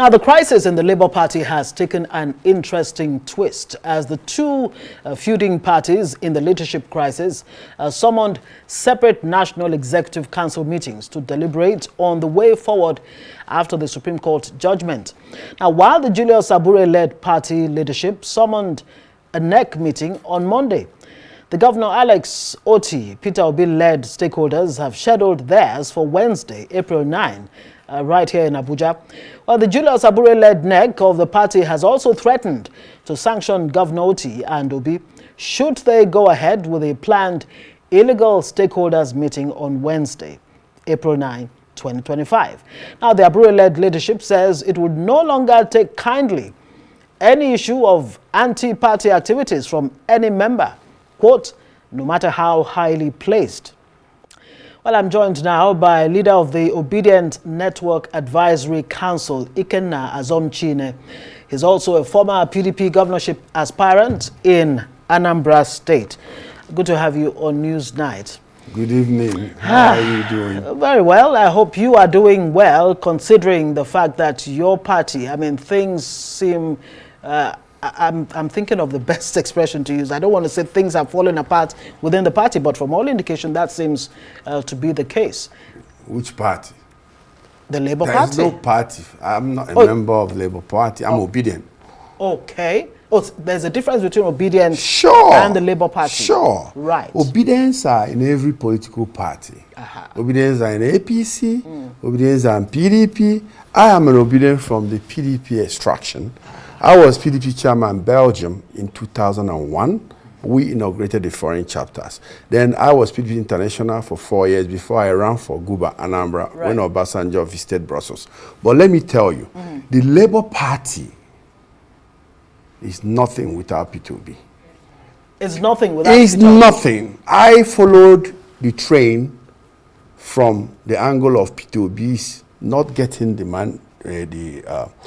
Now, the crisis in the Labour Party has taken an interesting twist as the two feuding parties in the leadership crisis summoned separate National Executive Council meetings to deliberate on the way forward after the Supreme Court judgment. Now, while the Julius Abure-led party leadership summoned a NEC meeting on Monday, the Governor Alex Otti, Peter Obi-led stakeholders have scheduled theirs for Wednesday, April 9, right here in Abuja. Well, the Julius Abure-led NEC of the party has also threatened to sanction Governor Otti and Obi should they go ahead with a planned illegal stakeholders meeting on Wednesday, April 9, 2025. Now, the Abure-led leadership says it would no longer take kindly any issue of anti-party activities from any member, quote, no matter how highly placed. Well, I'm joined now by leader of the Obedient Network Advisory Council, Ikenna Azomchine. He's also a former PDP governorship aspirant in Anambra State. Good to have you on Newsnight. Good evening. How are you doing? Very well. I hope you are doing well, considering the fact that your party, I mean, things seem... I'm thinking of the best expression to use. I don't want to say things have fallen apart within the party, but from all indication, that seems to be the case. Which party? The Labour Party. There's no party. I'm not a member of the Labour Party. I'm Obedient. Okay. Oh, there's a difference between Obedient Sure. and the Labour Party. Sure. Right. Obedience are in every political party. Obedience are in APC. Obedience are in PDP. I am an Obedient from the PDP extraction. I was PDP chairman in Belgium in 2001. We inaugurated the foreign chapters. Then I was PDP international for 4 years before I ran for Guba, Anambra, when Obasanjo visited Brussels. But let me tell you, the Labour Party is nothing without P2B. It's nothing without It's P2B. nothing. I followed the train from the angle of P2B's not getting the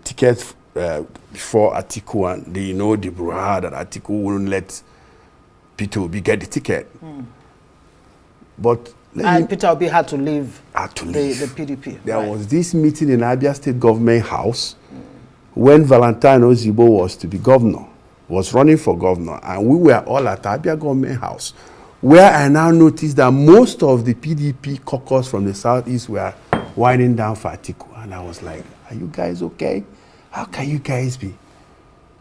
ticket before Atiku, and they know the brouhaha that Atiku wouldn't let P2B get the ticket. But Peter Obi had to leave, the PDP. There was this meeting in Abia State Government House when Valentine Ozibo was to be governor, was running for governor, and we were all at Abia Government House, where I now noticed that most of the PDP caucus from the southeast were winding down for Atiku. And I was like, are you guys okay? How can you guys be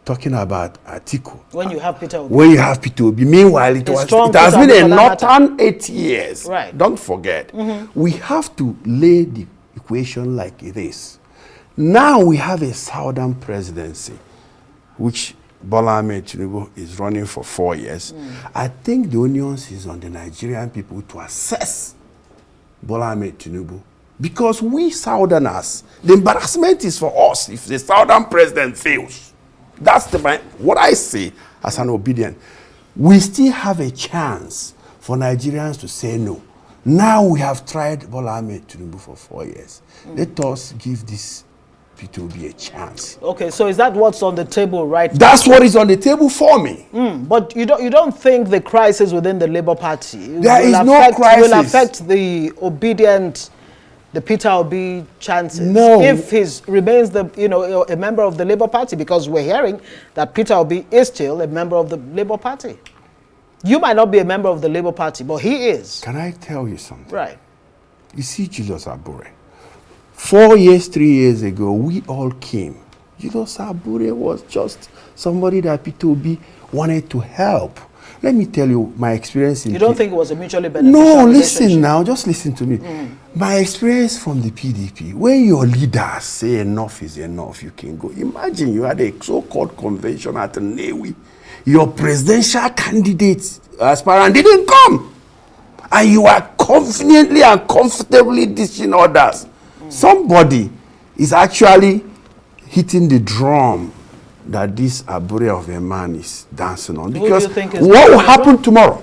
talking about Atiku when you have Peter Obi? When you have Peter Obi. Meanwhile, it has been a northern 8 years. Right. Don't forget. We have to lay the equation like this. Now we have a southern presidency, which Bola Ahmed Tinubu is running for 4 years. I think the onus is on the Nigerian people to assess Bola Ahmed Tinubu. Because we Southerners, the embarrassment is for us if the Southern president fails. That's what I say as an Obedient. We still have a chance for Nigerians to say no. Now we have tried Bola Ahmed Tinubu for 4 years. Let us give this P2B a chance. Okay, so is that what's on the table right now? That's what is on the table for me. But you don't think the crisis within the Labour Party no crisis. will affect the Obedient, the Peter Obi chances, no, if he remains a member of the Labour Party? Because we're hearing that Peter Obi is still a member of the Labour Party. You might not be a member of the Labour Party, but he is. Can I tell you something? Right. You see, Julius Abure, 4 years, 3 years ago, we all came. Julius Abure was just somebody that Peter Obi wanted to help. Let me tell you my experience in... You don't think it was a mutually beneficial No, relationship? listen now. Just listen to me. My experience from the PDP, when your leaders say enough is enough, you can go. Imagine you had a so-called convention at Newi. Your presidential candidate, aspirant, didn't come. And you are confidently and comfortably dishing orders. Somebody is actually hitting the drum that this Abure of a man is dancing on. Because what will happen tomorrow?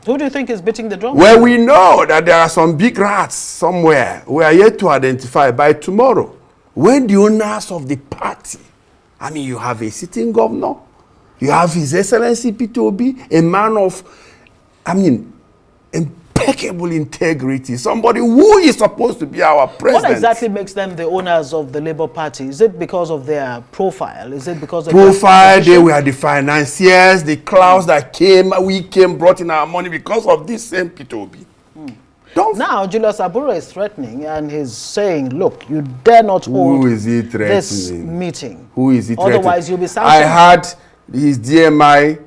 Who do you think is beating the drum? Well, we know that there are some big rats somewhere. We are yet to identify by tomorrow. When the owners of the party, I mean, you have a sitting governor, you have His Excellency Peter Obi, a man of, I mean, impeccable integrity, somebody who is supposed to be our president. What exactly makes them the owners of the Labour Party? Is it because of their profile? Is it because of profile? They were the financiers, the crowds that came, brought in our money because of this same P2B. Now, Julius Abure is threatening and he's saying, look, you dare not hold this meeting. Who is he threatening? Otherwise, you'll be sanctioned. I had his DMI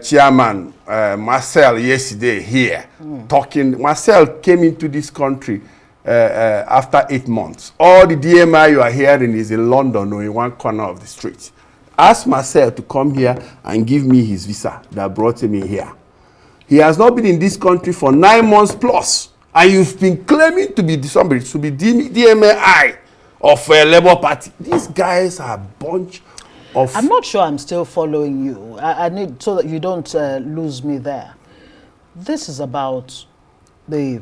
chairman, Marcel, yesterday here talking. Marcel came into this country after 8 months. All the DMI you are hearing is in London or in one corner of the street. Ask Marcel to come here and give me his visa that brought him in here. He has not been in this country for 9 months plus. And you've been claiming to be somebody, to be DMI of a Labour Party. These guys are a bunch of... I'm not sure I'm still following you. I need, so that you don't lose me there. This is about the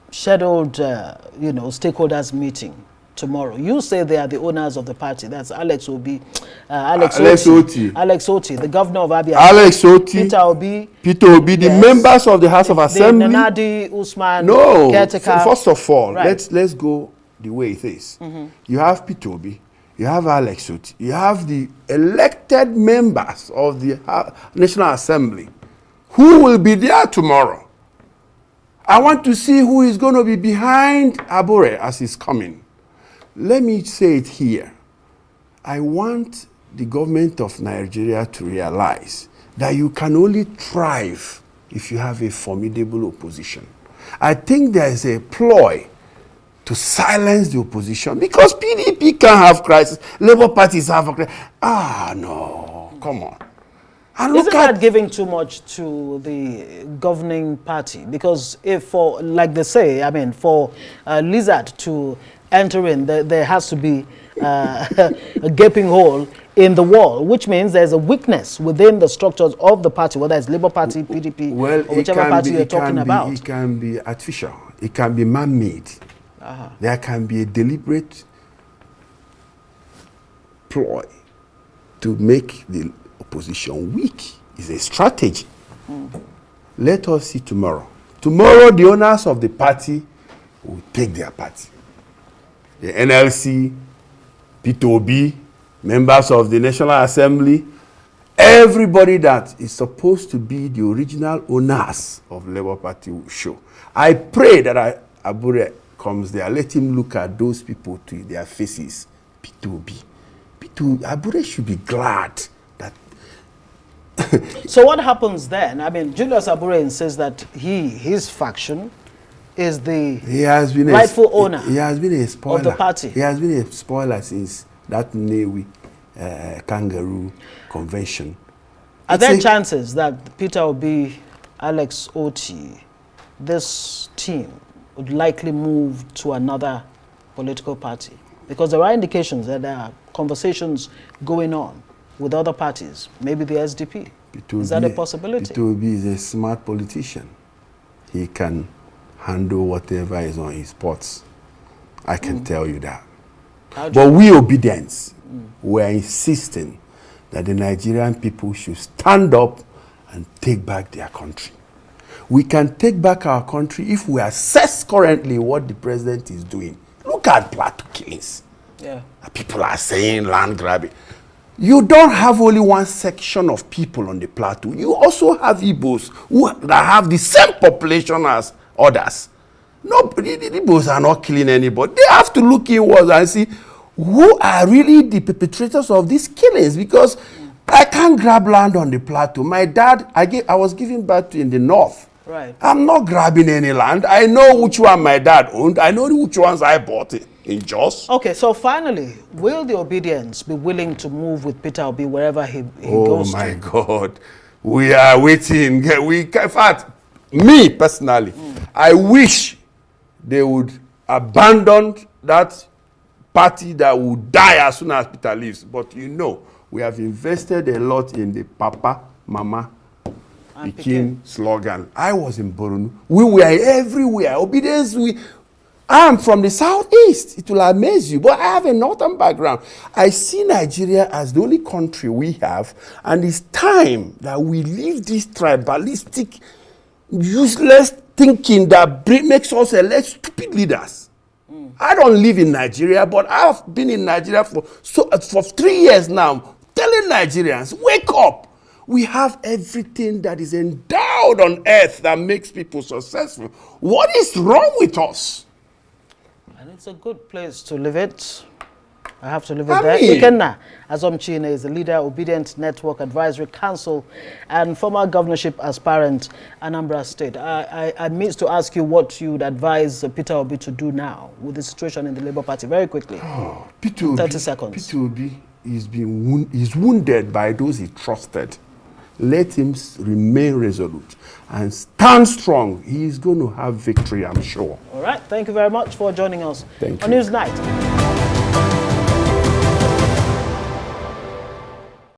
scheduled, stakeholders meeting tomorrow. You say they are the owners of the party. That's Alex Obi, Alex Oti, the governor of Abia. Alex Oti, Peter Obi, the members of the House of Assembly. The Nadi Usman, no, caretaker. First of all, let's go the way it is. You have Peter Obi, you have Alex Oti, you have the elected members of the National Assembly. Who will be there tomorrow? I want to see who is going to be behind Abure as he's coming. Let me say it here. I want the government of Nigeria to realize that you can only thrive if you have a formidable opposition. I think there is a ploy to silence the opposition because PDP can have crisis, Labour parties have a crisis. No, come on. And isn't that giving too much to the governing party? Because if for, like they say, for a lizard to enter in, there has to be a gaping hole in the wall, which means there's a weakness within the structures of the party, whether it's Labour Party, PDP, or whichever party you're talking about. It can be artificial. It can be man-made. There can be a deliberate ploy to make the opposition weak. It's a strategy. Let us see tomorrow. Tomorrow, the owners of the party will take their party. The NLC, P2B, members of the National Assembly, everybody that is supposed to be the original owners of the Labour Party will show. I pray that Abure comes there. Let him look at those people to their faces. P2B. Abure should be glad that... So what happens then? Julius Abure insists that his faction is the rightful owner. He has been a spoiler of the party. He has been a spoiler since that Newi kangaroo convention. Are there chances that Peter Obi, Alex Oti, this team would likely move to another political party? Because there are indications that there are conversations going on with other parties, maybe the SDP. Is that a possibility? Peter Obi is a smart politician. He can handle whatever is on his pots. I can tell you that. But we obedience, we're insisting that the Nigerian people should stand up and take back their country. We can take back our country if we assess currently what the president is doing. Look at plateau killings. People are saying land grabbing. You don't have only one section of people on the plateau. You also have Igbos that have the same population as others. No, the Igbos are not killing anybody. They have to look inwards and see who are really the perpetrators of these killings, because I can't grab land on the plateau. My dad, I was giving birth to in the north. Right. I'm not grabbing any land. I know which one my dad owned. I know which ones I bought in Jos. Okay, so finally, will the obedience be willing to move with Peter Obi wherever he goes to? Oh my God. We are waiting. In fact, me personally, I wish they would abandon that party that would die as soon as Peter leaves. But we have invested a lot in the Papa, Mama, Pekin slogan. I was in Borno. We were everywhere. Obedience, I am from the southeast. It will amaze you. But I have a northern background. I see Nigeria as the only country we have. And it's time that we leave this tribalistic, useless thinking that makes us elect stupid leaders. I don't live in Nigeria, but I've been in Nigeria for 3 years now, telling Nigerians, wake up. We have everything that is endowed on earth that makes people successful. What is wrong with us? And it's a good place to live it. I have to leave it there. Ikenna Azomchine is the leader, Obedient Network Advisory Council, and former governorship aspirant, Anambra State. I missed to ask you what you would advise Peter Obi to do now with the situation in the Labour Party. Very quickly. Oh, Peter Obi, 30 seconds. Peter Obi is wounded by those he trusted. Let him remain resolute and stand strong. He is going to have victory, I'm sure. All right. Thank you very much for joining us Thank on you. Newsnight.